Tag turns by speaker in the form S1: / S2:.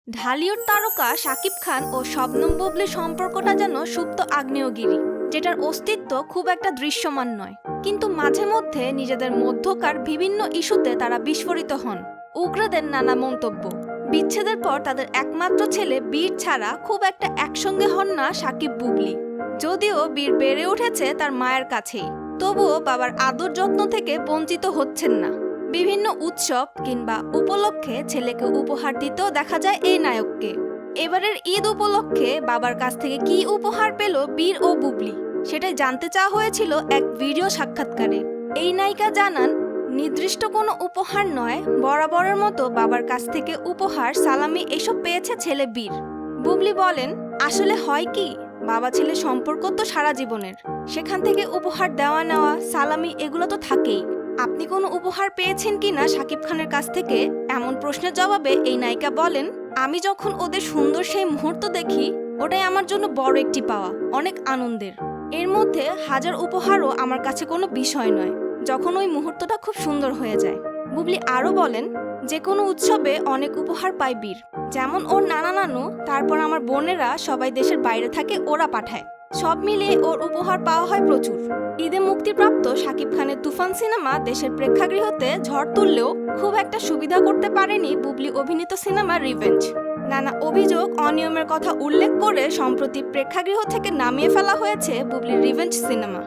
S1: ঢালিউড তারকা শাকিব খান ও শবনম বুবলির সম্পর্কটা যেন সুপ্ত আগ্নেয়গিরি, যেটার অস্তিত্ব খুব একটা দৃশ্যমান নয়, কিন্তু মাঝে মধ্যে নিজেদের মধ্যকার বিভিন্ন ইস্যুতে তারা বিস্ফোরিত হন। উগ্রদের নানা মন্তব্য, বিচ্ছেদের পর তাদের একমাত্র ছেলে বীর ছাড়া খুব একটা একসঙ্গে হন না শাকিব বুবলি। যদিও বীর বেড়ে উঠেছে তার মায়ের কাছেই, তবুও বাবার আদর যত্ন থেকে বঞ্চিত হচ্ছেন না। বিভিন্ন উৎসব কিংবা উপলক্ষে ছেলেকে উপহার দিতেও দেখা যায় এই নায়ককে। এবারের ঈদ উপলক্ষে বাবার কাছ থেকে কী উপহার পেল বীর ও বুবলি, সেটাই জানতে চাওয়া হয়েছিল এক ভিডিও সাক্ষাৎকারে। এই নায়িকা জানান, নির্দিষ্ট কোনো উপহার নয়, বরাবরের মতো বাবার কাছ থেকে উপহার, সালামি এসব পেয়েছে ছেলে বীর। বুবলি বলেন, আসলে হয় কি, বাবা ছেলে সম্পর্ক তো সারা জীবনের, সেখান থেকে উপহার দেওয়া নেওয়া, সালামি এগুলো তো থাকেই। আপনি কোনো উপহার পেয়েছেন কিনা শাকিব খানের কাছ থেকে, এমন প্রশ্নের জবাবে এই নায়িকা বলেন, আমি যখন ওদের সুন্দর সেই মুহূর্ত দেখি, ওটাই আমার জন্য বড় একটি পাওয়া, অনেক আনন্দের। এর মধ্যে হাজার উপহারও আমার কাছে কোনো বিষয় নয়, যখন ওই মুহূর্তটা খুব সুন্দর হয়ে যায়। বুবলি আরও বলেন, যে কোনো উৎসবে অনেক উপহার পায় বীর, যেমন ওর নানা নানু, তারপর আমার বোনেরা সবাই দেশের বাইরে থাকে, ওরা পাঠায়। সব মিলিয়ে ওর উপহার পাওয়া হয় প্রচুর। ঈদে মুক্তিপ্রাপ্ত শাকিব খানের তুফান সিনেমা দেশের প্রেক্ষাগৃহতে ঝড় তুললেও খুব একটা সুবিধা করতে পারেনি বুবলি অভিনীত সিনেমা রিভেঞ্জ। নানা অভিযোগ, অনিয়মের কথা উল্লেখ করে সম্প্রতি প্রেক্ষাগৃহ থেকে নামিয়ে ফেলা হয়েছে বুবলির রিভেঞ্জ সিনেমা।